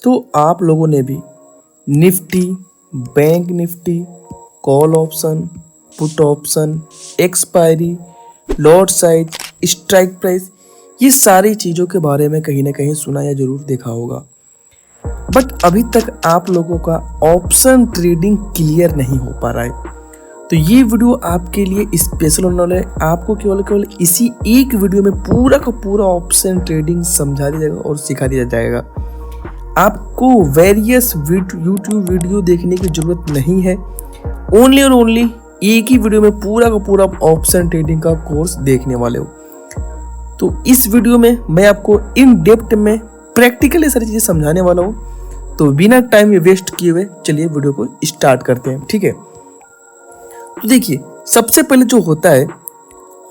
तो आप लोगों ने भी Nifty, bank Nifty, call option, put option, expiry, lot size, strike price, ये सारी चीज़ों के बारे में कहीं ना कहीं सुना या जरूर देखा होगा। बट अभी तक आप लोगों का ऑप्शन ट्रेडिंग क्लियर नहीं हो पा रहा है। तो ये वीडियो आपके लिए स्पेशल होने वाला है। आपको केवल इसी एक वीडियो में पूरा का पूरा ऑप्शन ट्रेडिंग समझा दिया जाएगा और सिखा दिया जाएगा। आपको वेरियस यूट्यूब वीडियो देखने की जरूरत नहीं है। ओनली और ओनली एक ही वीडियो में पूरा का पूरा ऑप्शन ट्रेडिंग का कोर्स देखने वाले हो। तो इस वीडियो में मैं आपको इन डेप्थ में प्रैक्टिकली सारी चीज़ें समझाने वाला हूँ। तो बिना टाइम वेस्ट किए हुए चलिए वीडियो को स्टार्ट करते हैं, ठीक है। तो देखिए, सबसे पहले जो होता है,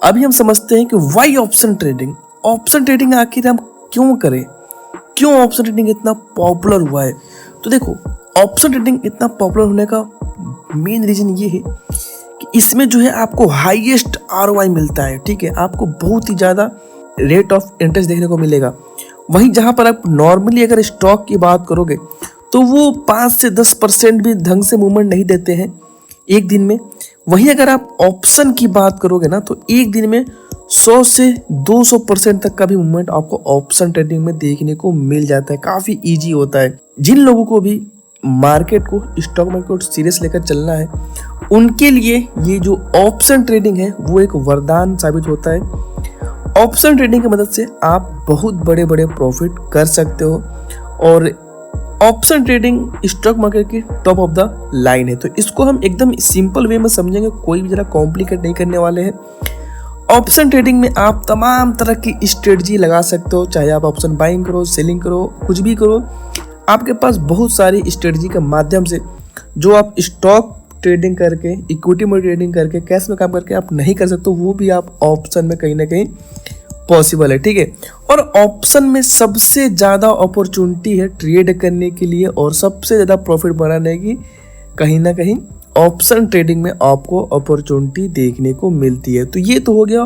अभी हम समझते हैं कि why option trading. Option trading आखिर हम क्यों करें, क्यों ऑप्शन ट्रेडिंग इतना पॉपुलर हुआ है। तो देखो, ऑप्शन ट्रेडिंग इतना पॉपुलर होने का मेन रीजन ये है कि इसमें जो है आपको हाईएस्ट आरओआई मिलता है, ठीक है। आपको बहुत ही ज़्यादा रेट ऑफ इंटरेस्ट देखने को मिलेगा। वहीं जहाँ पर आप नॉर्मली अगर स्टॉक की बात करोगे तो वो 5 से 10% भी ढंग से मूवमेंट नहीं देते हैं एक दिन में। वहीं अगर आप ऑप्शन की बात करोगे ना, तो एक दिन में 100 से 200% तक का भी मूवमेंट आपको ऑप्शन ट्रेडिंग में देखने को मिल जाता है। काफ़ी इजी होता है। जिन लोगों को भी मार्केट को, स्टॉक मार्केट को सीरियस लेकर चलना है, उनके लिए ये जो ऑप्शन ट्रेडिंग है वो एक वरदान साबित होता है। ऑप्शन ट्रेडिंग की मदद से आप बहुत बड़े बड़े प्रॉफिट कर सकते हो और ऑप्शन ट्रेडिंग स्टॉक मार्केट की टॉप ऑफ द लाइन है। तो इसको हम एकदम सिंपल वे में समझेंगे, कोई भी जरा कॉम्प्लिकेट नहीं करने वाले हैं। ऑप्शन ट्रेडिंग में आप तमाम तरह की स्ट्रेटजी लगा सकते हो, चाहे आप ऑप्शन बाइंग करो, सेलिंग करो, कुछ भी करो। आपके पास बहुत सारी स्ट्रेटजी के माध्यम से जो आप स्टॉक ट्रेडिंग करके, इक्विटी में ट्रेडिंग करके, कैश में काम करके आप नहीं कर सकते, वो भी आप ऑप्शन में कहीं ना कहीं पॉसिबल है, ठीक है। और ऑप्शन में सबसे ज़्यादा अपॉर्चुनिटी है ट्रेड करने के लिए और सबसे ज़्यादा प्रॉफिट बनाने की कहीं ना कहीं ऑप्शन ट्रेडिंग में आपको अपॉर्चुनिटी देखने को मिलती है। तो ये तो हो गया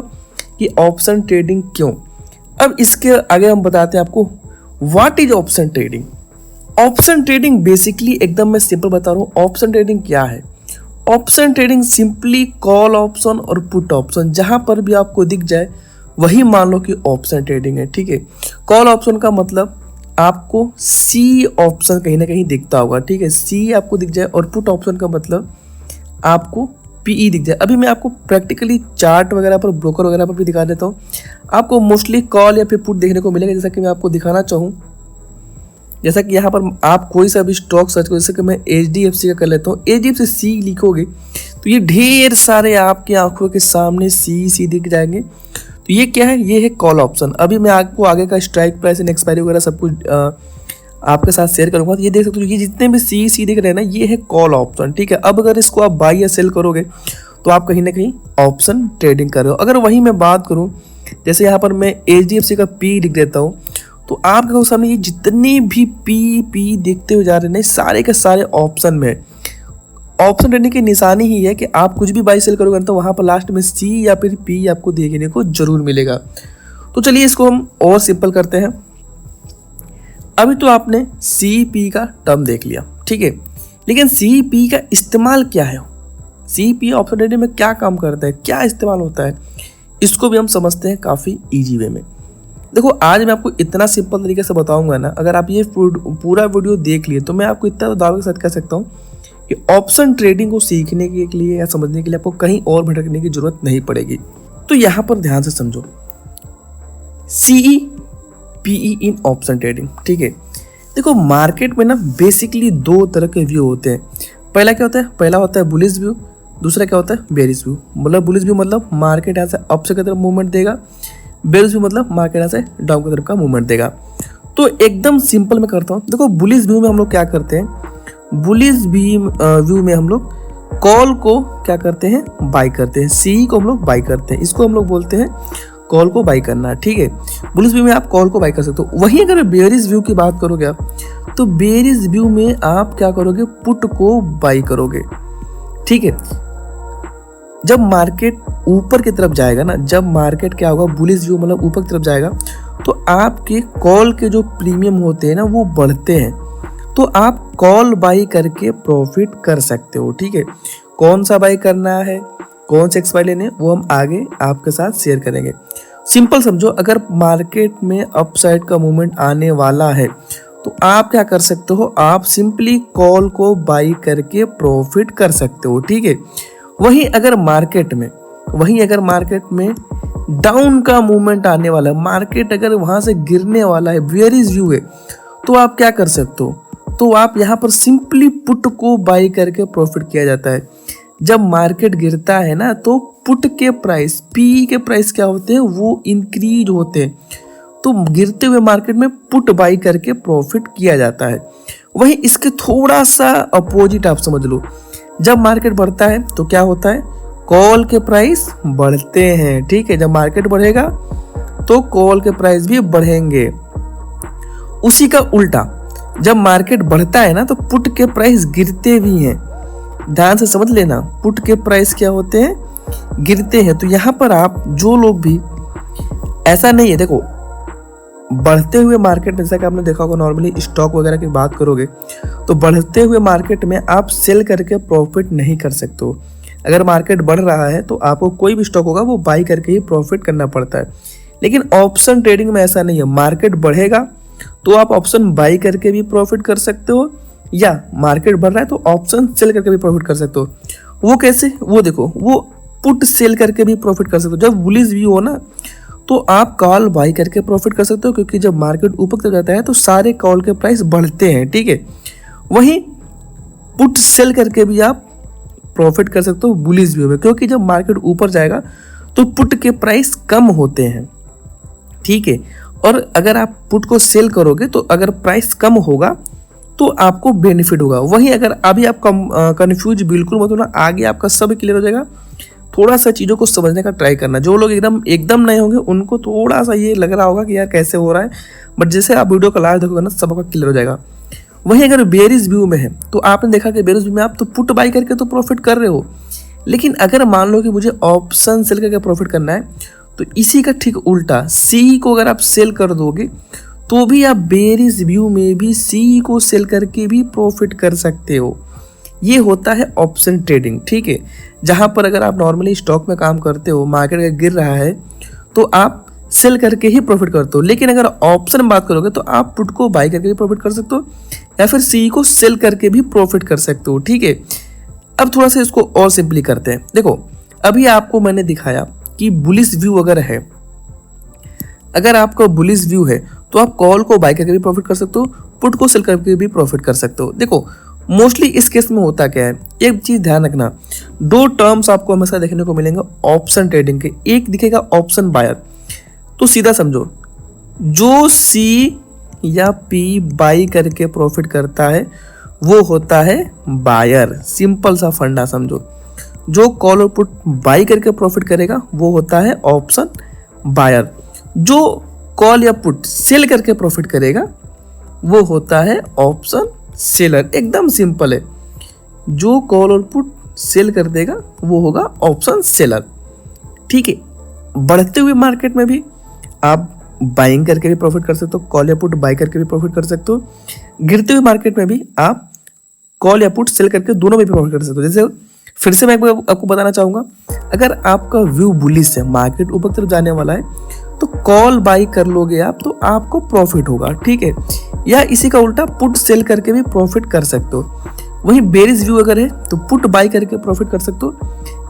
कि ऑप्शन ट्रेडिंग क्यों। अब इसके आगे हम बताते हैं आपको what is option trading. Option trading basically एकदम मैं सिंपल बता रहा हूँ, ऑप्शन ट्रेडिंग क्या है। Option trading simply call option और पुट ऑप्शन जहां पर भी आपको दिख जाए वही मान लो कि ऑप्शन ट्रेडिंग है, ठीक है। कॉल ऑप्शन का मतलब आपको सी ऑप्शन कहीं ना कहीं दिखता होगा, ठीक है, सी आपको दिख जाए। और पुट ऑप्शन का मतलब आपको पीई दिख जाए। अभी मैं आपको प्रैक्टिकली चार्ट वगैरह पर, ब्रोकर वगैरह पर भी दिखा देता हूँ। आपको मोस्टली कॉल या फिर पुट देखने को मिलेगा। जैसा कि मैं आपको दिखाना चाहूँ, जैसा कि यहाँ पर आप कोई सा भी स्टॉक सर्च करो, जैसे कि मैं HDFC का कर लेता हूँ। HDFC सी लिखोगे तो ये ढेर सारे आपकी आंखों के सामने सी दिख जाएंगे। तो ये क्या है, ये है कॉल ऑप्शन। अभी मैं आपको आगे का स्ट्राइक प्राइस एंड एक्सपायरी वगैरह सब कुछ आपके साथ शेयर करूंगा। तो ये देख सकते हो, ये जितने भी सी दिख रहे हैं ना, ये है कॉल ऑप्शन, ठीक है। अब अगर इसको आप बाई या सेल करोगे तो आप कहीं ना कहीं ऑप्शन ट्रेडिंग कर रहे हो। अगर वही मैं बात करूँ, जैसे यहाँ पर मैं HDFC का पी लिख देता हूँ, तो आपके सामने ये जितने भी पी देखते हुए जा रहे हैं, सारे के सारे ऑप्शन में। ऑप्शन ट्रेडिंग की निशानी ही है कि आप कुछ भी बाई सेल करोगे तो वहां पर लास्ट में सी या फिर पी आपको देखने को जरूर मिलेगा। तो चलिए इसको हम और सिंपल करते हैं। अभी तो आपने सी पी का टर्म देख लिया, ठीक है, लेकिन सी पी का इस्तेमाल क्या है, सी पी ऑप्शन ट्रेडिंग में क्या काम करता है, क्या इस्तेमाल होता है, इसको भी हम समझते हैं काफ़ी ईजी वे में। देखो, आज मैं आपको इतना सिंपल तरीके से बताऊंगा ना, अगर आप ये पूरा वीडियो देख लिए तो मैं आपको इतना दावे के साथ कह सकता हूँ कि ऑप्शन ट्रेडिंग को सीखने के लिए या समझने के लिए आपको कहीं और भटकने की जरूरत नहीं पड़ेगी। तो यहाँ पर ध्यान से समझो, सीई पीई इन ऑप्शन ट्रेडिंग, ठीक है। देखो, मार्केट में ना बेसिकली दो तरह के व्यू होते हैं। पहला क्या होता है, पहला होता है बुलिश व्यू, दूसरा क्या होता है बेरिश व्यू। मतलब बुलिश व्यू मतलब मार्केट यहाँ से अप की तरफ मूवमेंट देगा, बेरिश व्यू मतलब मार्केट यहाँ से डाउन की तरफ का मूवमेंट देगा। तो एकदम सिंपल मैं करता हूँ। देखो, बुलिश व्यू में हम लोग क्या करते हैं, बुलिश व्यू में हम लोग कॉल को क्या करते हैं, बाई करते हैं। सी को हम लोग बाई करते हैं, इसको हम लोग बोलते हैं कॉल को बाई करना, ठीक है। बुलिश व्यू में आप कॉल को बाई कर सकते हो। वहीं अगर बेरिश व्यू की बात करोगे आप, तो बेरिश व्यू में आप क्या करोगे, पुट को बाई करोगे, ठीक है। जब मार्केट ऊपर की तरफ जाएगा ना, जब मार्केट क्या होगा, बुलिश व्यू मतलब ऊपर की तरफ जाएगा, तो आपके कॉल के जो प्रीमियम होते हैं ना वो बढ़ते हैं। तो आप कॉल बाई करके प्रॉफिट कर सकते हो। ठीक है, कौन सा बाई करना है, कौन से एक्सपायर लेने हैं, वो हम आगे आपके साथ शेयर करेंगे। सिंपल समझो, अगर मार्केट में अपसाइड का मूवमेंट आने वाला है तो आप क्या कर सकते हो, आप सिंपली कॉल को बाई करके प्रॉफिट कर सकते हो। ठीक है, वहीं अगर मार्केट में डाउन का मूवमेंट आने वाला है, मार्केट अगर वहां से गिरने वाला है, बेयरिश व्यू है, तो आप क्या कर सकते हो, तो आप यहाँ पर सिंपली पुट को बाई करके प्रॉफिट किया जाता है। जब मार्केट गिरता है ना, तो पुट के प्राइस, पी के प्राइस क्या होते हैं, वो इंक्रीज होते हैं। तो गिरते हुए मार्केट में पुट बाई करके प्रॉफिट किया जाता है। वहीं इसके थोड़ा सा अपोजिट आप समझ लो, जब मार्केट बढ़ता है तो क्या होता है, कॉल के प्राइस बढ़ते हैं। ठीक है, जब मार्केट बढ़ेगा तो कॉल के प्राइस भी बढ़ेंगे। उसी का उल्टा, जब मार्केट बढ़ता है ना, तो पुट के प्राइस गिरते भी हैं। ध्यान से समझ लेना, पुट के प्राइस क्या होते हैं, गिरते हैं। तो यहाँ पर आप जो लोग भी, ऐसा नहीं है, देखो बढ़ते हुए मार्केट में, जैसा कि आपने देखा होगा नॉर्मली स्टॉक वगैरह की बात करोगे तो बढ़ते हुए मार्केट में आप सेल करके प्रॉफिट नहीं कर सकते हो। अगर मार्केट बढ़ रहा है तो आपको कोई भी स्टॉक होगा वो बाई करके ही प्रॉफिट करना पड़ता है। लेकिन ऑप्शन ट्रेडिंग में ऐसा नहीं है, मार्केट बढ़ेगा तो आप ऑप्शन बाई करके भी प्रॉफिट कर सकते हो, या मार्केट बढ़ रहा है तो ऑप्शन सेल करके भी प्रॉफिट कर सकते हो। वो कैसे, वो देखो, वो पुट सेल करके भी प्रॉफिट कर सकते हो। जब बुलिश व्यू हो ना, तो आप कॉल बाई करके प्रॉफिट कर सकते हो, क्योंकि जब मार्केट ऊपर तक जाता है तो सारे कॉल के प्राइस बढ़ते हैं। ठीक है, वहीं पुट सेल करके भी आप प्रॉफिट कर सकते हो बुलिश व्यू में, क्योंकि जब मार्केट ऊपर जाएगा तो पुट के प्राइस कम होते हैं। ठीक है, और अगर आप पुट को सेल करोगे तो अगर प्राइस कम होगा तो आपको बेनिफिट होगा। वहीं अगर अभी आप कंफ्यूज बिल्कुल मत होना, आगे आपका सब क्लियर हो जाएगा। थोड़ा सा चीज़ों को समझने का ट्राई करना। जो लोग एकदम नए होंगे उनको थोड़ा सा ये लग रहा होगा कि यार कैसे हो रहा है, बट जैसे आप वीडियो को लास्ट देखोगे ना, सबका क्लियर हो जाएगा। वहीं अगर बेयरिश व्यू में है तो आपने देखा कि बेयरिश व्यू में आप तो पुट बाई करके तो प्रॉफिट कर रहे हो, लेकिन अगर मान लो कि मुझे ऑप्शन सेल करके प्रॉफिट करना है, तो इसी का ठीक उल्टा सी को अगर आप सेल कर दोगे तो भी आप बेयरिश व्यू में भी सी को सेल करके भी प्रॉफिट कर सकते हो। ये होता है ऑप्शन ट्रेडिंग। ठीक है, जहां पर अगर आप नॉर्मली स्टॉक में काम करते हो, मार्केट अगर गिर रहा है तो आप सेल करके ही प्रॉफिट करते हो, लेकिन अगर ऑप्शन में बात करोगे तो आप पुट को बाई करके भी प्रॉफिट कर सकते हो, या फिर सी को सेल करके भी प्रॉफिट कर सकते हो। ठीक है, अब थोड़ा सा इसको और सिंपली करते हैं। देखो, अभी आपको मैंने दिखाया कि बुलिश व्यू अगर है, अगर आपका बुलिश व्यू है तो आप कॉल को बाई करके भी प्रॉफिट कर सकते हो, पुट को सेल करके भी प्रॉफिट कर सकते हो। देखो मोस्टली इस केस में होता क्या है, एक चीज ध्यान रखना, दो टर्म्स आपको हमेशा देखने को मिलेंगे ऑप्शन ट्रेडिंग के। एक दिखेगा ऑप्शन बायर, तो सीधा समझो, जो सी या पी बाई करके प्रॉफिट करता है वो होता है बायर। सिंपल सा फंडा समझो, जो कॉल और पुट बाई करके प्रॉफिट करेगा वो होता है ऑप्शन बायर, जो कॉल या पुट सेल करके प्रॉफिट करेगा वो होता है ऑप्शन सेलर। एकदम सिंपल है, जो कॉल और पुट सेल कर देगा वो होगा ऑप्शन सेलर। ठीक है, बढ़ते हुए मार्केट में भी आप बाइंग करके भी प्रॉफिट कर सकते हो, कॉल या पुट बाई करके भी प्रॉफिट कर सकते हो। गिरते हुए मार्केट में भी आप कॉल या पुट सेल करके दोनों में भी प्रॉफिट कर सकते हो। जैसे फिर से मैं आपको बताना चाहूंगा, अगर आपका व्यू बुलिश है, मार्केट ऊपर तरफ जाने वाला है, तो कॉल बाई कर लोगे आप तो आपको प्रॉफिट होगा। ठीक है, या इसी का उल्टा पुट सेल करके भी प्रॉफिट कर सकते हो। वहीं बेरिश व्यू अगर है तो पुट बाई करके प्रॉफिट कर सकते हो,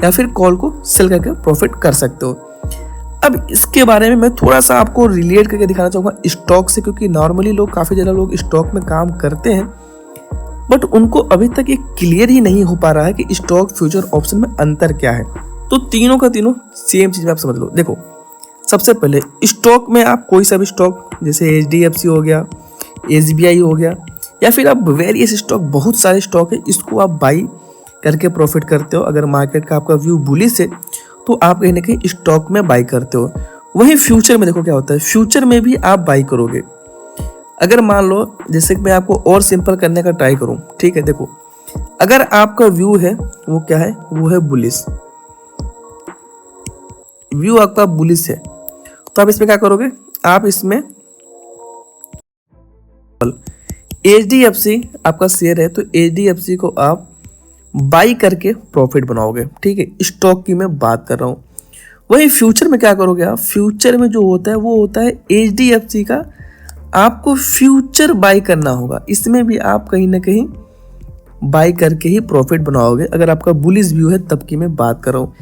या फिर कॉल को सेल करके प्रॉफिट कर सकते हो। अब इसके बारे में मैं थोड़ा सा आपको रिलेट करके दिखाना चाहूँगा स्टॉक से, क्योंकि नॉर्मली लोग, काफ़ी ज़्यादा लोग स्टॉक में काम करते हैं, बट उनको अभी तक ये क्लियर ही नहीं हो पा रहा है कि स्टॉक फ्यूचर ऑप्शन में अंतर क्या है। तो तीनों का तीनों सेम चीज़ में आप समझ लो। देखो, सबसे पहले स्टॉक में आप कोई सा भी स्टॉक, जैसे HDFC हो गया, SBI हो गया, या फिर आप वेरियस स्टॉक, बहुत सारे स्टॉक है, इसको आप बाई करके प्रॉफिट करते हो। अगर मार्केट का आपका व्यू बुलिश है तो आप कहीं ना कहीं स्टॉक में बाई करते हो। वहीं फ्यूचर में देखो क्या होता है, फ्यूचर में भी आप बाई करोगे। अगर मान लो, जैसे कि मैं आपको और सिंपल करने का ट्राई करूं, ठीक है, देखो अगर आपका व्यू है वो क्या है, वो है बुलिश, व्यू आपका बुलिश है, तो आप इसमें क्या करोगे, आप इसमें HDFC आपका शेयर है तो HDFC को आप बाई करके प्रॉफिट बनाओगे, ठीक है। स्टॉक की मैं बात कर रहा हूँ। वही फ्यूचर में क्या करोगे आप, फ्यूचर में जो होता है वो होता है HDFC का आपको फ्यूचर बाई करना होगा। इसमें भी आप कहीं ना कहीं बाई करके ही प्रॉफिट बनाओगे, अगर आपका बुलिश व्यू है तब की मैं बात कर रहा हूँ।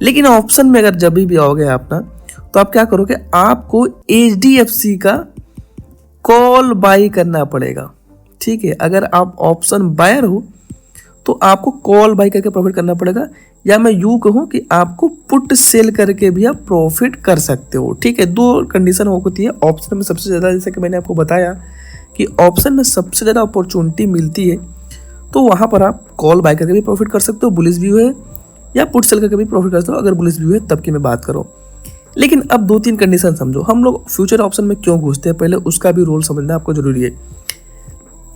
लेकिन ऑप्शन में अगर जब भी आओगे आप ना, तो आप क्या करोगे, आपको HDFC का कॉल बाई करना पड़ेगा, ठीक है। अगर आप ऑप्शन बायर हो तो आपको कॉल बाई करके प्रॉफिट करना पड़ेगा, या मैं यूँ कहूँ कि आपको पुट सेल करके भी आप प्रॉफिट कर सकते हो, ठीक है। दो कंडीशन होती है ऑप्शन में सबसे ज़्यादा, जैसे कि मैंने आपको बताया कि ऑप्शन में सबसे ज़्यादा अपॉर्चुनिटी मिलती है, तो वहाँ पर आप कॉल बाई करके भी प्रॉफिट कर सकते हो, बुलिश व्यू है, या पुट सेल करके भी प्रॉफिट कर सकते हो अगर बुलिश व्यू है तब की मैं बात करूँ। लेकिन अब 2-3 कंडीशन समझो, हम लोग फ्यूचर ऑप्शन में क्यों घुसते हैं, पहले उसका भी रोल समझना आपको जरूरी है।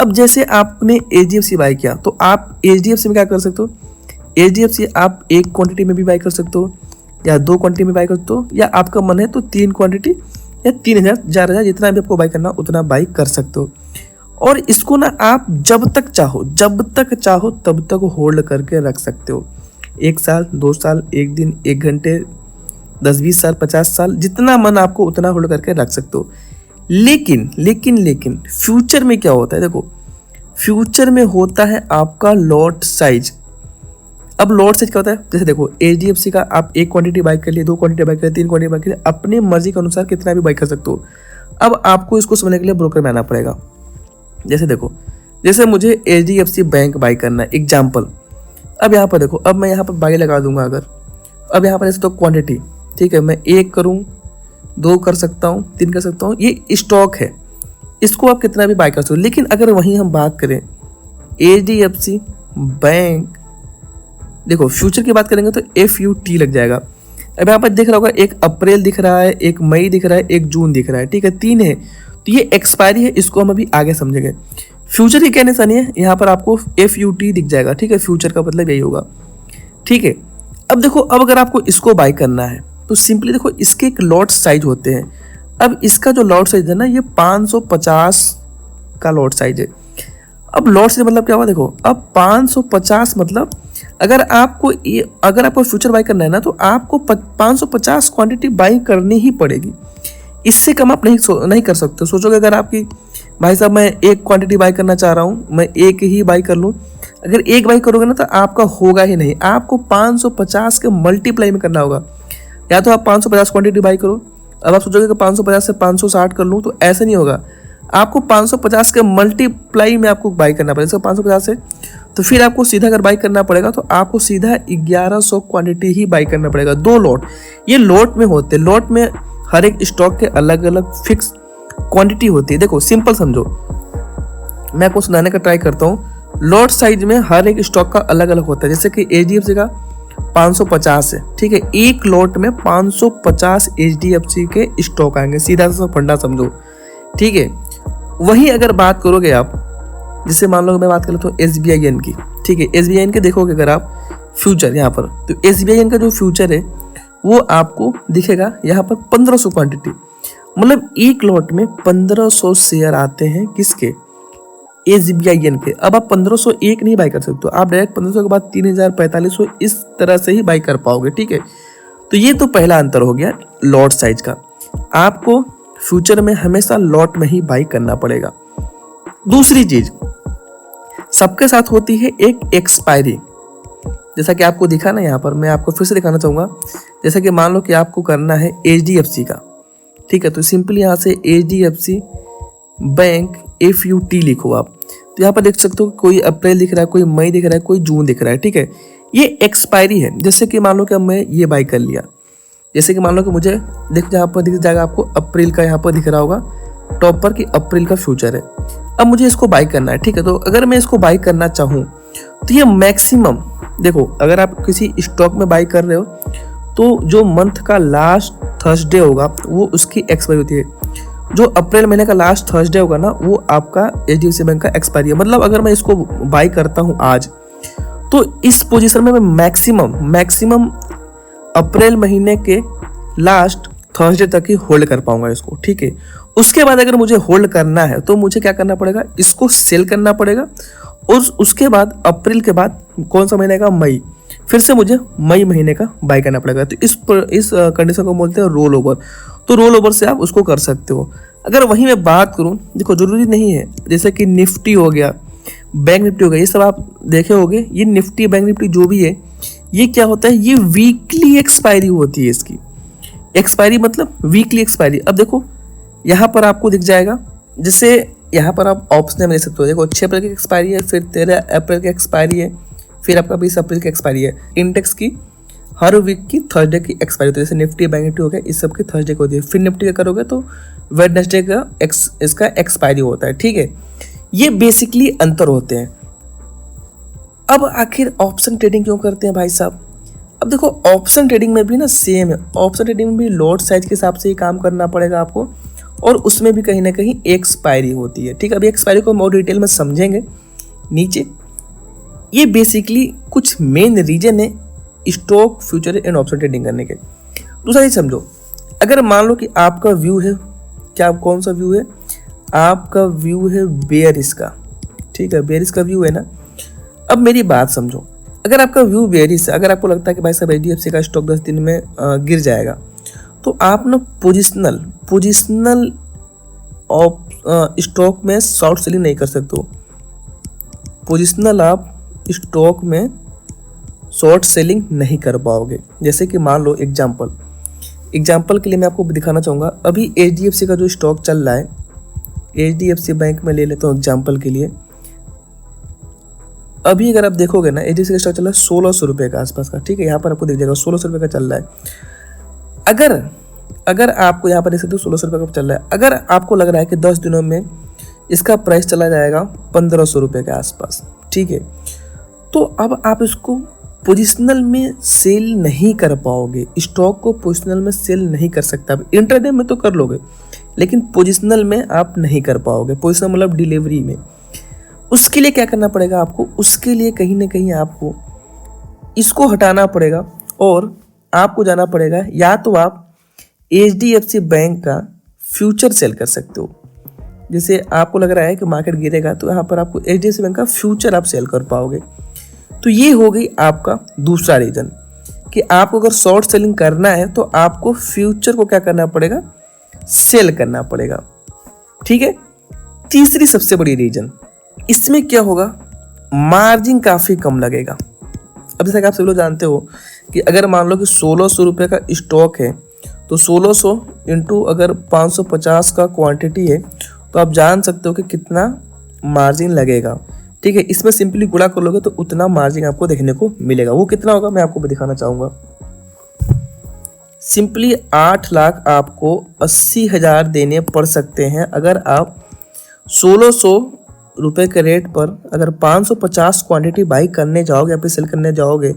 अब जैसे आपने HDFC बाई किया तो आप HDFC में क्या कर सकते हो, HDFC आप 1 क्वांटिटी में भी बाई कर सकते हो, या 2 क्वांटिटी में बाई कर सकते हो, या आपका मन है तो 3 क्वांटिटी या 3000 4000 जितना भी आपको बाई करना उतना बाई कर सकते हो। और इसको ना आप जब तक चाहो तब तक होल्ड करके रख सकते हो। 1 साल, 2 साल, 1 दिन, 1 घंटे, 10-20 साल, 50 साल, जितना मन आपको उतना होल्ड करके रख सकते हो। लेकिन फ्यूचर में क्या होता है, देखो फ्यूचर में होता है आपका लॉट साइज। अब लॉट साइज क्या होता है, जैसे देखो HDFC का आप 1 क्वांटिटी बाई कर लिए, 2 क्वांटिटी बाई कर लिए, 3 क्वांटिटी बाई कर लिए, अपने मर्जी के अनुसार कितना भी बाई कर सकते हो। अब आपको इसको समझने के लिए ब्रोकर में आना पड़ेगा। जैसे देखो, जैसे मुझे HDFC बैंक बाई करना है एग्जाम्पल, अब यहाँ पर देखो, अब मैं यहाँ पर बाई लगा दूंगा अगर, अब यहाँ पर जैसे तो क्वांटिटी, ठीक है, मैं 1 करूँ, 2 कर सकता हूँ, 3 कर सकता हूँ, ये स्टॉक है, इसको आप कितना भी बाई कर सकते हो। लेकिन अगर वहीं हम बात करें HDFC बैंक, देखो फ्यूचर की बात करेंगे तो FUT लग जाएगा। अब यहाँ पर दिख रहा होगा 1 अप्रैल दिख रहा है, 1 मई दिख रहा है, 1 जून दिख रहा है, ठीक है, 3 है, तो ये एक्सपायरी है, इसको हम अभी आगे समझेंगे। फ्यूचर की क्या निशानी है, यहाँ पर आपको FUT दिख जाएगा, ठीक है, फ्यूचर का मतलब यही होगा, ठीक है। अब देखो, अब अगर आपको इसको बाई करना है तो सिंपली देखो इसके एक लॉट साइज होते हैं। अब इसका जो लॉट साइज है ना, ये 550 का लॉट साइज है। अब लॉट साइज मतलब क्या हुआ, देखो अब 550 मतलब अगर आपको फ्यूचर बाई करना है ना, तो आपको 550 क्वांटिटी बाई करनी ही पड़ेगी, इससे कम आप नहीं कर सकते। सोचोगे अगर आपकी, भाई साहब मैं 1 क्वांटिटी बाई करना चाह रहा हूँ, मैं 1 ही बाई कर लूँ, अगर 1 बाई करोगे ना तो आपका होगा ही नहीं, आपको 550 के मल्टीप्लाई में करना होगा। या तो आप 550 क्वांटिटी बाई करो, अब आप सोचोगे कि 550 से 560 कर लूँ, तो ऐसा नहीं होगा, आपको 550 के मल्टीप्लाई में आपको बाई करना पड़ेगा। 550 से तो फिर आपको सीधा अगर बाई करना पड़ेगा तो आपको सीधा 1100 क्वांटिटी ही बाई करना पड़ेगा, 2 लॉट। ये लॉट में होते हैं, लॉट में हर एक स्टॉक के अलग अलग फिक्स क्वांटिटी होती है। देखो सिंपल समझो, मैं आपको सुनाने का ट्राई करता हूँ। लॉट साइज में हर एक स्टॉक का अलग अलग होता है, जैसे कि HDFC का 550 है, ठीक है, 1 लॉट में 550 HDFC के स्टॉक आएंगे, सीधा सा फंडा समझो, ठीक है। वहीं अगर बात करोगे आप, जैसे मान लो मैं बात कर लेता हूँ SBIN की, ठीक है, SBIN के देखोगे अगर आप फ्यूचर यहाँ पर, तो SBIN का जो फ्यूचर है वो आपको दिखेगा यहाँ पर 1500 क्वांटिटी, मतलब 1 लॉट में 1500 शेयर आते हैं, किसके, SBIN के। अब आप 1501 नहीं बाई कर सकते, आप डायरेक्ट 1500 के बाद 3000, 4500 इस तरह से ही बाई कर पाओगे, ठीक है। तो ये तो पहला अंतर हो गया लॉट साइज का, आपको फ्यूचर में हमेशा लॉट में ही बाई करना पड़ेगा। दूसरी चीज सबके साथ होती है एक एक्सपायरी, जैसा कि आपको दिखा ना यहाँ पर, मैं आपको फिर से दिखाना चाहूँगा। जैसा कि मान लो कि आपको करना है HDFC का, ठीक है, तो सिंपली यहाँ से HDFC बैंक FUT लिखो आप, तो यहाँ पर देख सकते हो कोई अप्रैल दिख रहा है, कोई मई दिख रहा है, कोई जून दिख रहा है, ठीक है, ये एक्सपायरी है। जैसे कि मान लो कि मैं ये बाई कर लिया, जैसे कि मान लो कि मुझे देख, यहाँ पर दिख जाएगा आपको अप्रैल का, यहाँ पर दिख रहा होगा टॉप पर कि अप्रैल का फ्यूचर है। अब मुझे इसको बाई करना है, ठीक है, तो अगर मैं इसको बाई करना चाहूँ तो ये मैक्सिमम, देखो अगर आप किसी स्टॉक में बाई कर रहे हो तो जो मंथ का लास्ट थर्सडे होगा वो उसकी एक्सपायरी होती है। जो अप्रैल महीने का लास्ट थर्सडे होगा ना, वो आपका HDFC बैंक का एक्सपायरी है। मतलब अगर मैं इसको बाई करता हूँ आज, तो इस पोजीशन में मैं मैक्सिमम अप्रैल महीने के लास्ट थर्सडे तक ही होल्ड कर पाऊंगा इसको, ठीक है। उसके बाद अगर मुझे होल्ड करना है तो मुझे क्या करना पड़ेगा, इसको सेल करना पड़ेगा। और उसके बाद अप्रैल के बाद कौन सा महीने का, मई, फिर से मुझे मई महीने का बाई करना पड़ेगा। तो इस कंडीशन को बोलते हैं रोल ओवर। तो रोल ओवर से आप उसको कर सकते हो। अगर वहीं मैं बात करूं, देखो जरूरी नहीं है, जैसे कि निफ्टी हो गया, बैंक निफ्टी हो गया, ये सब आप देखे होगे। ये निफ्टी बैंक निफ्टी जो भी है, ये क्या होता है, ये वीकली एक्सपायरी होती है इसकी। एक्सपायरी मतलब वीकली एक्सपायरी। अब देखो यहाँ पर आपको दिख जाएगा, जैसे यहाँ पर आप ऑप्शन में ले सकते हो। देखो 6 अप्रैल की एक्सपायरी है, फिर 13 अप्रैल की एक्सपायरी है, फिर आपका 20 अप्रैल की एक्सपायरी है। इंडेक्स की हर वीक की थर्सडे की एक्सपायरी होती है। जैसे निफ्टी बैंक निफ्टी हो गया, इस सब की थर्सडे को होती है। फिर निफ्टी का करोगे तो वेडनेसडे का इसका एक्सपायरी होता है। ठीक है, ये बेसिकली अंतर होते हैं। अब आखिर ऑप्शन ट्रेडिंग क्यों करते हैं भाई साहब? अब देखो ऑप्शन ट्रेडिंग में भी ना सेम है। ऑप्शन ट्रेडिंग में भी लॉट साइज के हिसाब से ही काम करना पड़ेगा आपको, और उसमें भी कहीं ना कहीं एक्सपायरी होती है। ठीक है, अभी एक्सपायरी को हम और डिटेल में समझेंगे नीचे। ये बेसिकली कुछ मेन रीजन है stock future and option trading करने के। दूसरा चीज समझो, अगर मान लो कि आपका व्यू है, क्या कौन सा व्यू है, आपका व्यू है बेयरिश का। ठीक है, बेयरिश का व्यू है ना। अब मेरी बात समझो, अगर आपका व्यू बेयरिश है, अगर आपको लगता है कि भाई साहब HDFC का स्टॉक 10 दिन में गिर जाएगा, तो आप ना पोजिशनल स्टॉक में शॉर्ट सेलिंग नहीं कर सकते हो। पोजिशनल आप स्टॉक में शॉर्ट सेलिंग नहीं कर पाओगे। जैसे कि मान लो एग्जाम्पल के लिए मैं आपको दिखाना चाहूँगा। अभी HDFC का जो स्टॉक चल रहा है, HDFC बैंक में ले लेता हूँ एग्जाम्पल के लिए। अभी अगर आप देखोगे ना, HDFC का स्टॉक चल रहा है 1600 रुपये के आसपास का। ठीक है, यहाँ पर आपको दिख जाएगा 1600 रुपये का चल रहा है। अगर आपको यहाँ पर देख सकते हो 1600 रुपये का चल रहा है। अगर आपको लग रहा है कि 10 दिनों में इसका प्राइस चला जाएगा 1500 रुपये के आसपास, ठीक है, तो अब आप इसको पोजिशनल में सेल नहीं कर पाओगे। स्टॉक को पोजिशनल में सेल नहीं कर सकता। अब इंट्राडे में तो कर लोगे, लेकिन पोजिशनल में आप नहीं कर पाओगे। पोजिशनल मतलब डिलीवरी में। उसके लिए क्या करना पड़ेगा आपको? उसके लिए कहीं ना कहीं आपको इसको हटाना पड़ेगा, और आपको जाना पड़ेगा, या तो आप HDFC बैंक का फ्यूचर सेल कर सकते हो। जैसे आपको लग रहा है कि मार्केट गिरेगा, तो यहाँ पर आपको HDFC बैंक का फ्यूचर आप सेल कर पाओगे। तो ये हो गई आपका दूसरा रीजन कि आपको अगर शॉर्ट सेलिंग करना है तो आपको फ्यूचर को क्या करना पड़ेगा, सेल करना पड़ेगा। ठीक है, तीसरी सबसे बड़ी रीजन, इसमें क्या होगा, मार्जिन काफ़ी कम लगेगा। अब जैसा कि आप सभी लोग जानते हो कि अगर मान लो कि 1600 रुपये का स्टॉक है, तो 1600 इंटू अगर 550 का क्वांटिटी है, तो आप जान सकते हो कि कितना मार्जिन लगेगा। ठीक है, इसमें सिंपली गुणा कर लोगे तो उतना मार्जिन आपको देखने को मिलेगा। वो कितना होगा मैं आपको दिखाना चाहूँगा। सिंपली 8 लाख आपको 80,000 देने पड़ सकते हैं अगर आप 1600 रुपये के रेट पर अगर 550 क्वांटिटी बाई करने जाओगे या फिर सेल करने जाओगे,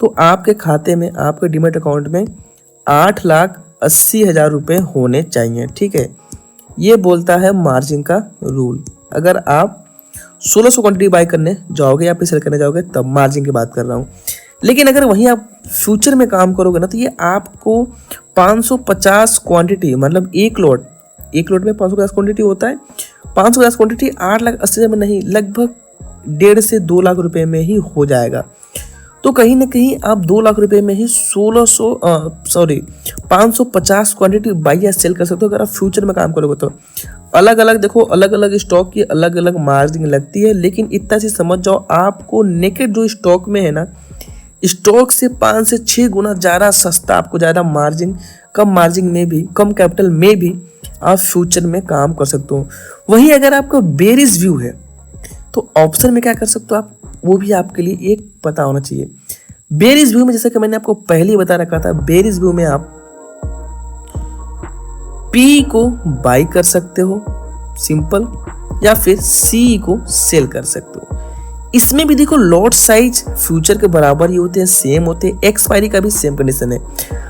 तो आपके खाते में, आपके डीमैट अकाउंट में 8,80,000 रुपये होने चाहिए। ठीक है, ये बोलता है मार्जिन का रूल। अगर आप 1600 क्वांटिटी बाई करने जाओगे या फिर सेल करने जाओगे, तब मार्जिन की बात कर रहा हूँ। लेकिन अगर वहीं आप फ्यूचर में काम करोगे ना, तो ये आपको 550 क्वांटिटी, मतलब एक लोट में 550 क्वांटिटी होता है। 550 क्वांटिटी 8,80,000 में नहीं, लगभग 1.5 से 2 लाख रुपए में ही हो जाएगा। तो कहीं ना कहीं आप 2 लाख रुपए में ही 550 क्वांटिटी बाई या सेल कर सकते हो अगर आप फ्यूचर में काम करोगे। तो अलग अलग देखो, अलग अलग स्टॉक की अलग अलग मार्जिन लगती है, लेकिन इतना सी समझ जाओ, आपको नेकेड जो स्टॉक में है ना, स्टॉक से 5 से 6 गुना ज़्यादा सस्ता, आपको ज़्यादा मार्जिन, कम मार्जिन में भी, कम कैपिटल में भी आप फ्यूचर में काम कर सकते हो। वहीं अगर आपका बेरिश व्यू है, तो ऑप्शन में क्या कर सकते हो आप, वो भी आपके लिए एक पता होना चाहिए। बेरिश व्यू में, जैसे कि मैंने आपको पहले ही बता रखा था, बेरिश व्यू में आप पी को बाई कर सकते हो सिंपल, या फिर सी को सेल कर सकते हो। इसमें भी देखो लॉट साइज फ्यूचर के बराबर ही होते हैं, सेम होते हैं। एक्सपायरी का भी सेम कंडीशन है।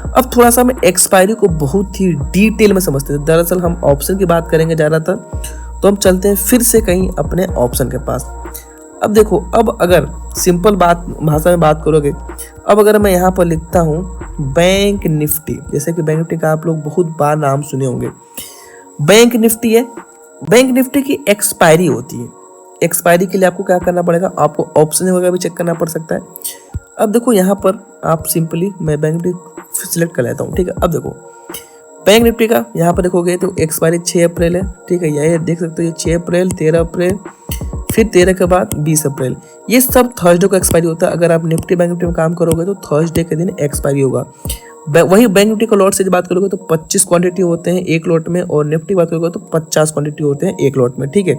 अब थोड़ा सा हम एक्सपायरी को बहुत ही डिटेल में समझते हैं। दरअसल हम ऑप्शन की बात करेंगे ज़्यादातर, तो हम चलते हैं फिर से कहीं अपने ऑप्शन के पास। अब देखो, अब अगर सिंपल भाषा में बात करोगे, अब अगर मैं यहाँ पर लिखता हूँ बैंक निफ्टी, जैसे कि बैंक निफ्टी का आप लोग बहुत बार नाम सुने होंगे। बैंक निफ्टी है, बैंक निफ्टी की एक्सपायरी होती है। एक्सपायरी के लिए आपको क्या करना पड़ेगा, आपको ऑप्शन वगैरह भी चेक करना पड़ सकता है। अब देखो यहाँ पर आप सिंपली, मैं बैंक निफ्टी सिलेक्ट कर लेता हूँ, ठीक है। अब देखो बैंक निफ्टी का यहाँ पर देखोगे तो एक्सपायरी 6 अप्रैल है, ठीक है। यही देख सकते हो, ये 6 अप्रैल, 13 अप्रैल, फिर 13 के बाद 20 अप्रैल, ये सब थर्सडे को एक्सपायरी होता है। अगर आप निफ्टी बैंक निफ्टी में काम करोगे तो थर्सडे के दिन एक्सपायरी होगा। वही बैंक निफ्टी का लॉट से बात करोगे तो 25 क्वांटिटी होते हैं एक लॉट में, और निफ्टी बात करोगे तो 50 क्वांटिटी होते हैं एक लॉट में, ठीक है।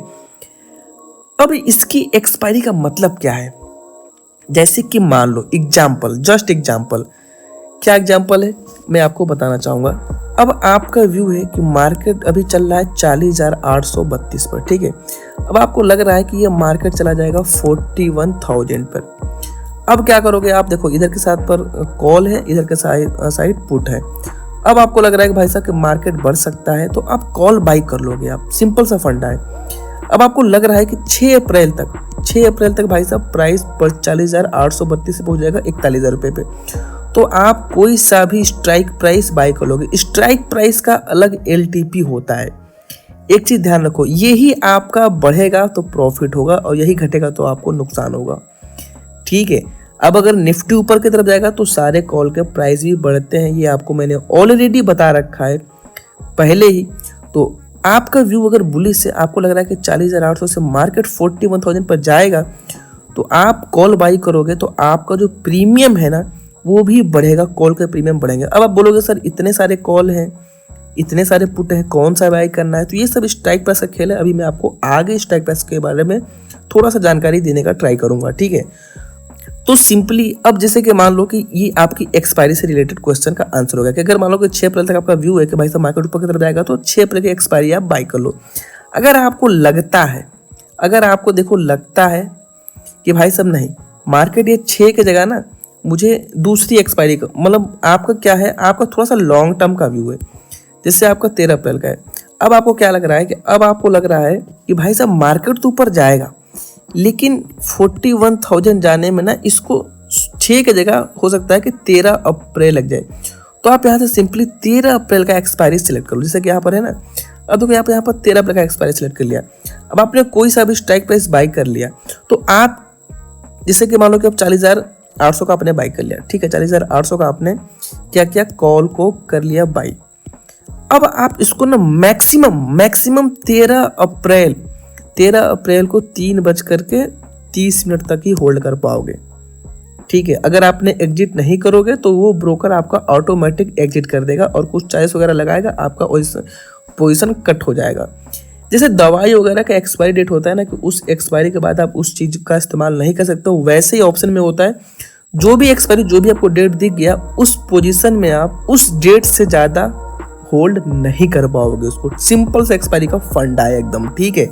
अब इसकी एक्सपायरी का मतलब क्या है, जैसे कि मान लो एग्जाम्पल, जस्ट एग्जाम्पल, क्या एग्जाम्पल है मैं आपको बताना चाहूँगा। अब आपका व्यू है कि मार्केट अभी चल रहा है 40,832 पर, ठीक है। अब आपको लग रहा है कि ये मार्केट चला जाएगा 41,000 पर। अब क्या करोगे आप, देखो इधर के साथ पर कॉल है, इधर के साइड पुट है। अब आपको लग रहा है कि भाई साहब कि मार्केट बढ़ सकता है, तो आप कॉल बाई कर लोगे, आप सिंपल सा फंडा है। अब आपको लग रहा है कि 6 अप्रैल तक भाई साहब प्राइस 40,832 से पहुंच जाएगा 41,000 रुपये पे, तो आप कोई सा भी स्ट्राइक प्राइस बाय कर लोगे। स्ट्राइक प्राइस का अलग एलटीपी होता है, एक चीज ध्यान रखो, यही आपका बढ़ेगा तो प्रॉफिट होगा और यही घटेगा तो आपको नुकसान होगा, ठीक है। अब अगर निफ्टी ऊपर की तरफ जाएगा तो सारे कॉल के प्राइस भी बढ़ते हैं, ये आपको मैंने ऑलरेडी बता रखा है पहले ही। तो आपका व्यू अगर बुलिश से, आपको लग रहा है कि 40,800 से मार्केट 41,000 पर जाएगा, तो आप कॉल बाई करोगे तो आपका जो प्रीमियम है ना वो भी बढ़ेगा, कॉल के प्रीमियम बढ़ेंगे। अब आप बोलोगे सर इतने सारे कॉल हैं, इतने सारे पुट हैं, कौन सा बाई करना है, तो ये सब स्ट्राइक प्राइस का खेल है। अभी मैं आपको आगे स्ट्राइक प्राइस के बारे में थोड़ा सा जानकारी देने का ट्राई करूंगा, ठीक है। तो सिंपली अब जैसे कि मान लो कि ये आपकी एक्सपायरी से रिलेटेड क्वेश्चन का आंसर हो गया कि अगर मान लो कि 6 अप्रैल तक आपका व्यू है कि भाई साहब मार्केट ऊपर की तरफ जाएगा, तो 6 अप्रैल की एक्सपायरी आप बाई कर लो। अगर आपको लगता है, अगर आपको देखो लगता है कि भाई साहब नहीं, मार्केट ये 6 की जगह ना मुझे दूसरी एक्सपायरी का, मतलब आपका क्या है, आपका थोड़ा सा लॉन्ग टर्म का व्यू है, जैसे आपका 13 अप्रैल का है। अब आपको क्या लग रहा है कि अब आपको लग रहा है कि भाई साहब मार्केट तो ऊपर जाएगा, लेकिन 41,000 जाने में ना इसको 6 की जगह हो सकता है कि 13 अप्रैल लग जाए। तो आप यहाँ से सिंपली 13 अप्रैल का एक्सपायरी सिलेक्ट कर लो, जैसे कि यहाँ पर है ना। अब देखो यहाँ पर 13 अप्रैल का एक्सपायरी सिलेक्ट कर लिया। अब आपने कोई सा भी स्ट्राइक प्राइस बाई कर लिया, तो आप जैसे कि मान लो कि अब 40,800 का आपने बाई कर लिया, ठीक है। 40,800 का आपने क्या किया, कॉल को कर लिया बाई। अब आप इसको ना मैक्सिमम 13 अप्रैल को 3:30 तक ही होल्ड कर पाओगे, ठीक है। अगर आपने एग्जिट नहीं करोगे तो वो ब्रोकर आपका ऑटोमेटिक एग्जिट कर देगा और कुछ चार्जेस वगैरह लगाएगा, आपका पोजीशन कट हो जाएगा। जैसे दवाई वगैरह का एक्सपायरी डेट होता है ना कि उस एक्सपायरी के बाद आप उस चीज का इस्तेमाल नहीं कर सकते हो, वैसे ही ऑप्शन में होता है जो भी एक्सपायरी, जो भी आपको डेट दिख गया उस पोजीशन में आप उस डेट से ज्यादा होल्ड नहीं कर पाओगे उसको। सिंपल सा एक्सपायरी का फंडा है एकदम, ठीक है।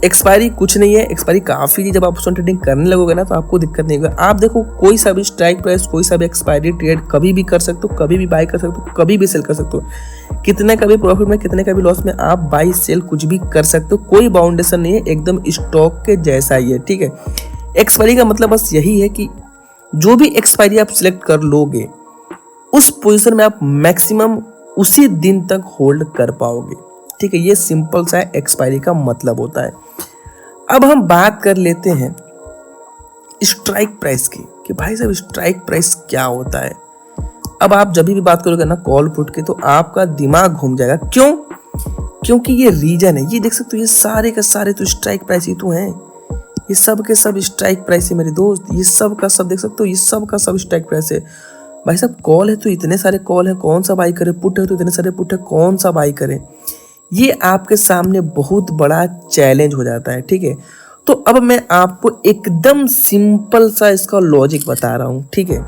एक्सपायरी कुछ नहीं है, एक्सपायरी काफी, जब आप ऑप्शन ट्रेडिंग करने लगोगे ना तो आपको दिक्कत नहीं होगा। आप देखो कोई सा भी स्ट्राइक प्राइस, कोई सा भी एक्सपायरी ट्रेड कभी भी कर सकते हो, कभी भी बाई कर सकते हो, कभी भी सेल कर सकते हो। कितने का भी प्रॉफिट में, कितने का भी लॉस में आप बाई सेल कुछ भी कर सकते हो, कोई बाउंडेशन नहीं है, एकदम स्टॉक के जैसा ही है, ठीक है। एक्सपायरी का मतलब बस यही है कि जो भी एक्सपायरी आप सिलेक्ट कर लोगे उस पोजीशन में आप मैक्सिमम उसी दिन तक होल्ड कर पाओगे, ठीक है। ये सिंपल सा एक्सपायरी का मतलब होता है। अब हम बात कर लेते हैं स्ट्राइक प्राइस की कि भाई साहब स्ट्राइक प्राइस क्या होता है। अब आप जब भी बात करोगे ना कॉल पुट की, तो आपका दिमाग घूम जाएगा। क्यों? क्योंकि ये रीजन है, ये देख सकते हो, ये सारे के सारे तो स्ट्राइक प्राइस ही तो हैं, ये सब के सब स्ट्राइक प्राइस है मेरे दोस्त, ये सब का सब देख सकते हो, ये सब का सब स्ट्राइक प्राइस है। भाई साहब कॉल है तो इतने सारे कॉल है, कौन सा बाई करें, पुट है तो इतने सारे पुट है, कौन सा बाई करें, ये आपके सामने बहुत बड़ा चैलेंज हो जाता है, ठीक है। तो अब मैं आपको एकदम सिंपल सा इसका लॉजिक बता रहा हूँ, ठीक है,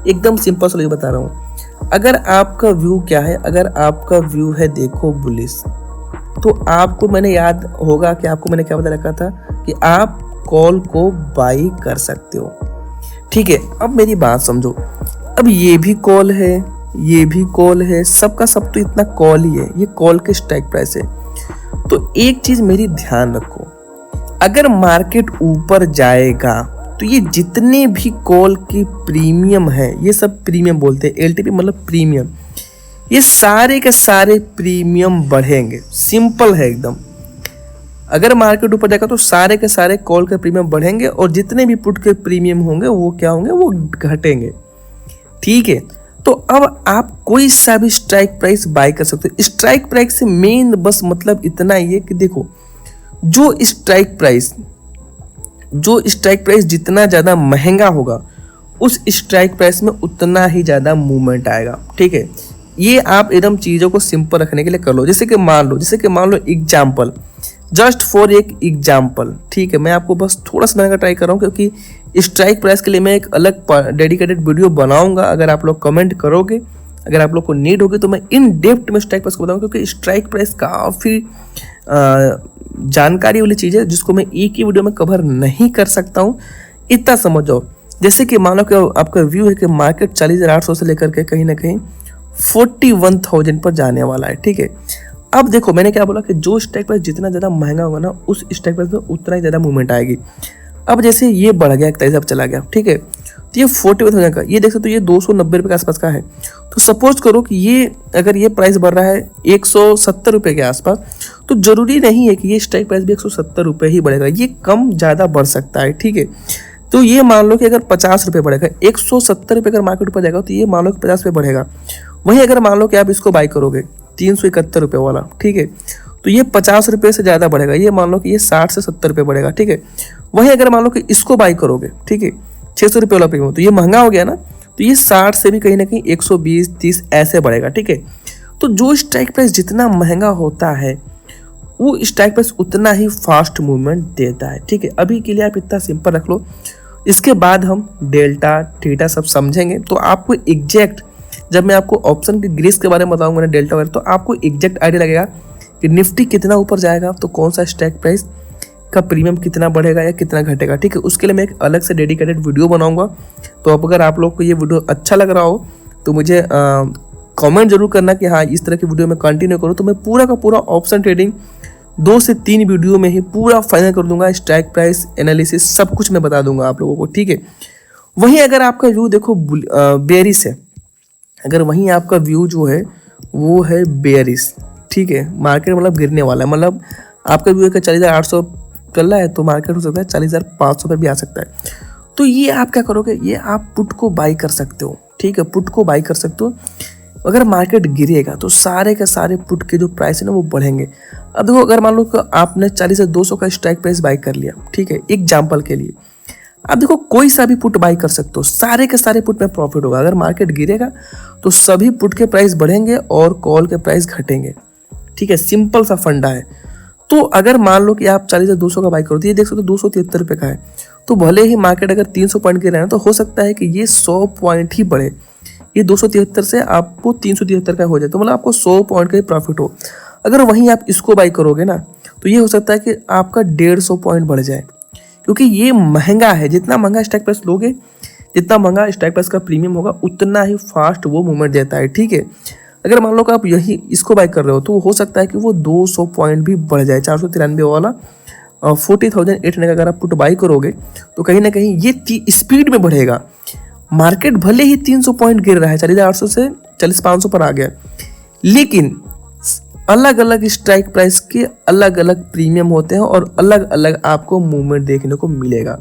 एकदम सिंपल सा लॉजिक बता रहा हूँ। अगर आपका व्यू क्या है, अगर आपका व्यू है देखो बुलिश, तो आपको मैंने याद होगा कि आपको मैंने क्या बता रखा था कि आप कॉल को बाई कर सकते हो, ठीक है। अब मेरी बात समझो, अब ये भी कॉल है, ये भी कॉल है, सबका सब तो इतना कॉल ही है, ये कॉल के स्ट्राइक प्राइस है। तो एक चीज मेरी ध्यान रखो, अगर मार्केट ऊपर जाएगा तो ये जितने भी कॉल की प्रीमियम है, ये सब प्रीमियम बोलते हैं, एलटीपी मतलब प्रीमियम, ये सारे के सारे प्रीमियम बढ़ेंगे। सिंपल है एकदम। अगर मार्केट ऊपर जाएगा तो सारे के सारे कॉल के प्रीमियम बढ़ेंगे और जितने भी पुट के प्रीमियम होंगे वो क्या होंगे, वो घटेंगे। ठीक है, तो अब आप कोई सा भी स्ट्राइक प्राइस बाय कर सकते हो। स्ट्राइक प्राइस से मेन बस मतलब इतना ही है कि देखो जो स्ट्राइक प्राइस जितना ज़्यादा महंगा होगा उस स्ट्राइक प्राइस में उतना ही ज़्यादा मूवमेंट आएगा। ठीक है, ये आप एकदम चीज़ों को सिंपल रखने के लिए कर लो। जैसे कि मान लो एग्जाम्पल, जस्ट फॉर एक एग्जाम्पल। ठीक है, मैं आपको बस थोड़ा सा बनाने का ट्राई कर रहा हूँ क्योंकि स्ट्राइक प्राइस के लिए मैं एक अलग डेडिकेटेड वीडियो बनाऊंगा। अगर आप लोग कमेंट करोगे, अगर आप लोग को नीड होगी तो मैं इन डेप्थ में स्ट्राइक प्राइस को बताऊंगा, क्योंकि स्ट्राइक प्राइस काफ़ी जानकारी वाली चीज़ है जिसको मैं एक ही वीडियो में कवर नहीं कर सकता हूँ। इतना समझ जाओ। जैसे कि मान लो कि आपका व्यू है कि मार्केट 40,800 से लेकर के कहीं ना कहीं 41,000 पर जाने वाला है। ठीक है, अब देखो मैंने क्या बोला कि जो स्ट्राइक प्राइस जितना ज़्यादा महंगा होगा ना उस स्ट्राइक प्राइस में उतना ही ज़्यादा मूवमेंट आएगी। अब जैसे ये बढ़ गया 41 अब चला गया। ठीक है, तो ये 41,000 का, ये देख सकते हो ये 290 रुपये के आसपास का है। तो सपोज करो कि ये अगर ये प्राइस बढ़ रहा है 170 रुपये के आसपास, तो जरूरी नहीं है कि ये स्ट्राइक प्राइस भी 170 रुपये ही बढ़ेगा, ये कम ज़्यादा बढ़ सकता है। ठीक है, तो ये मान लो कि अगर 50 रुपये बढ़ेगा, 170 रुपये अगर मार्केट ऊपर जाएगा तो ये मान लो कि 50 रुपये बढ़ेगा। वहीं अगर मान लो कि आप इसको बाई करोगे 371 रुपये वाला, ठीक है, तो ये 50 रुपये से ज़्यादा बढ़ेगा, ये मान लो कि ये 60 से 70 रुपये बढ़ेगा। ठीक है, वहीं अगर मान लो कि इसको बाई करोगे, ठीक है, 600 रुपये वाला प्रीमियम, तो ये महंगा हो गया ना, तो ये 60 से भी कहीं ना कहीं 120-30 ऐसे बढ़ेगा। ठीक है, तो जो स्ट्राइक प्राइस जितना महंगा होता है वो स्ट्राइक प्राइस उतना ही फास्ट मूवमेंट देता है। ठीक है, अभी के लिए आप इतना सिंपल रख लो, इसके बाद हम डेल्टा थीटा सब समझेंगे। तो आपको एग्जैक्ट जब मैं आपको ऑप्शन के ग्रीस के बारे में बताऊंगा ना, डेल्टा वगैरह, तो आपको एग्जैक्ट आइडिया लगेगा कि निफ्टी कितना ऊपर जाएगा तो कौन सा स्ट्राइक प्राइस का प्रीमियम कितना बढ़ेगा या कितना घटेगा। ठीक है, उसके लिए मैं एक अलग से डेडिकेटेड वीडियो बनाऊंगा। तो अब अगर आप लोग को ये वीडियो अच्छा लग रहा हो तो मुझे कमेंट जरूर करना कि हाँ इस तरह की वीडियो मैं कंटिन्यू करूँ। तो मैं पूरा का पूरा ऑप्शन ट्रेडिंग 2 से 3 वीडियो में ही पूरा फाइनल कर दूंगा। स्ट्राइक प्राइस एनालिसिस सब कुछ मैं बता दूंगा आप लोगों को। ठीक है, वहीं अगर आपका व्यू देखो बेयरिश है, अगर वहीं आपका व्यू जो है वो है बेयरिश, ठीक है, मार्केट मतलब गिरने वाला है, मतलब आपका व्यू है कि 40,800 चल रहा है तो मार्केट हो सकता है 40,500 पर भी आ सकता है। तो ये आप क्या करोगे, ये आप पुट को बाई कर सकते हो। ठीक है, पुट को बाई कर सकते हो। अगर मार्केट गिरेगा तो सारे के सारे पुट के जो प्राइस है ना वो बढ़ेंगे। अब देखो अगर मान लो कि आपने 40 से 200 का स्ट्राइक प्राइस बाई कर लिया, ठीक है, एग्जाम्पल के लिए, आप देखो कोई सा भी पुट बाई कर सकते हो, सारे के सारे पुट में प्रॉफिट होगा। अगर मार्केट गिरेगा तो सभी पुट के प्राइस बढ़ेंगे और कॉल के प्राइस घटेंगे। ठीक है, सिंपल सा फंडा है। तो अगर मान लो कि आप 40 से 200 का बाई करो तो ये देख सकते हो 273 रुपये का है। तो भले ही मार्केट अगर 300 पॉइंट गिरा है तो हो सकता है कि ये 100 पॉइंट ही बढ़े, ये 273 से आपको 373 का हो जाए, तो मतलब आपको 100 पॉइंट का ही प्रॉफिट हो। अगर वहीं आप इसको बाई करोगे ना तो ये हो सकता है कि आपका 150 पॉइंट बढ़ जाए, क्योंकि ये महंगा है। जितना महंगा स्ट्राइक प्राइस लोगे, जितना महंगा स्ट्राइक प्राइस का प्रीमियम होगा, उतना ही फास्ट वो मूवमेंट देता है। ठीक है, अगर मान लो कि आप यही इसको बाई कर रहे हो तो हो सकता है कि वो 200 पॉइंट भी बढ़ जाए, 493 वाला 40,800 का अगर आप पुट बाई करोगे तो कहीं ना कहीं ये स्पीड में बढ़ेगा। मार्केट भले ही 300 पॉइंट गिर रहा है, 40,800 से 40,500 पर आ गया, लेकिन अलग अलग स्ट्राइक प्राइस के अलग अलग प्रीमियम होते हैं और अलग अलग आपको मूवमेंट देखने को मिलेगा।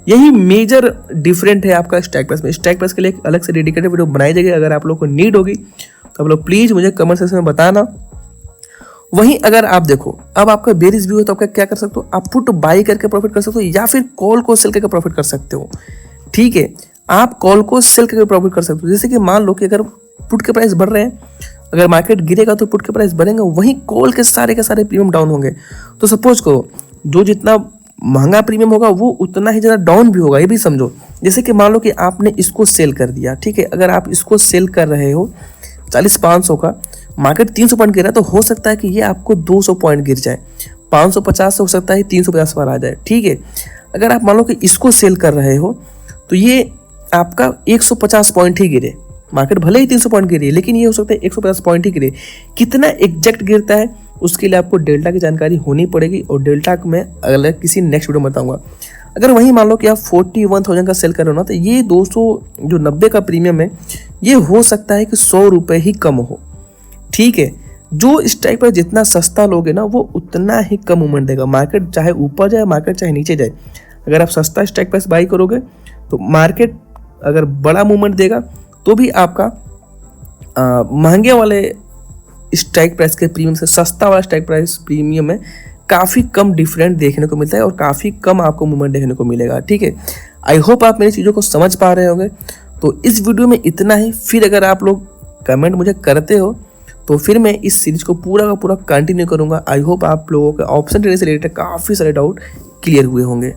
यही मेजर डिफरेंट है आपका स्ट्राइक प्राइस में। स्ट्राइक प्राइस के लिए एक अलग से डेडिकेटेड वीडियो बनाई जाएगी। अगर आप लोग को नीड होगी तो आप लोग प्लीज मुझे कमेंट सेक्शन में बताना। वहीं अगर आप देखो अब आपका बेरिश व्यू है तो आपका क्या कर सकते हो, आप पुट बाई करके प्रॉफिट कर सकते हो या फिर कॉल को सेल करके प्रॉफिट कर सकते हो। ठीक है, आप कॉल को सेल करके प्रॉफिट कर सकते हो। जैसे कि मान लो कि अगर पुट के प्राइस बढ़ रहे हैं, अगर मार्केट गिरेगा तो पुट के प्राइस बढ़ेंगे, वहीं कॉल के सारे प्रीमियम डाउन होंगे। तो सपोज करो जो जितना महंगा प्रीमियम होगा वो उतना ही ज़्यादा डाउन भी होगा, ये भी समझो। जैसे कि मान लो कि आपने इसको सेल कर दिया, ठीक है, अगर आप इसको सेल कर रहे हो 40,500 का, मार्केट 300 पॉइंट गिरा तो हो सकता है कि ये आपको 200 पॉइंट गिर जाए, 550 से हो सकता है 350 पर आ जाए। ठीक है, अगर आप मान लो कि इसको सेल कर रहे हो तो ये आपका 150 पॉइंट ही गिरे, मार्केट भले ही 300 पॉइंट गिरी है लेकिन ये हो सकता है 150 पॉइंट ही गिरे। कितना एग्जैक्ट गिरता है उसके लिए आपको डेल्टा की जानकारी होनी पड़ेगी और डेल्टा को मैं अलग किसी नेक्स्ट वीडियो में बताऊंगा। अगर वहीं मान लो कि आप 41,000 का सेल कर रहे हो ना, तो ये 290 का प्रीमियम है, ये हो सकता है कि 100 रुपये ही कम हो। ठीक है। जो स्ट्राइक प्राइस जितना सस्ता लोगे ना वो उतना ही कम मूवमेंट देगा। मार्केट चाहे ऊपर जाए, मार्केट चाहे नीचे जाए, अगर आप सस्ता स्ट्राइक प्राइस बाई करोगे तो मार्केट अगर बड़ा मूवमेंट देगा तो भी आपका महंगे वाले स्ट्राइक प्राइस के प्रीमियम से सस्ता वाला स्ट्राइक प्राइस प्रीमियम में काफ़ी कम डिफरेंट देखने को मिलता है और काफ़ी कम आपको मूवमेंट देखने को मिलेगा। ठीक है, आई होप आप मेरी चीज़ों को समझ पा रहे होंगे। तो इस वीडियो में इतना ही। फिर अगर आप लोग कमेंट मुझे करते हो तो फिर मैं इस सीरीज़ को पूरा का पूरा कंटिन्यू करूँगा। आई होप आप लोगों के ऑप्शन ट्रेडिंग से रिलेटेड काफ़ी सारे डाउट क्लियर हुए होंगे।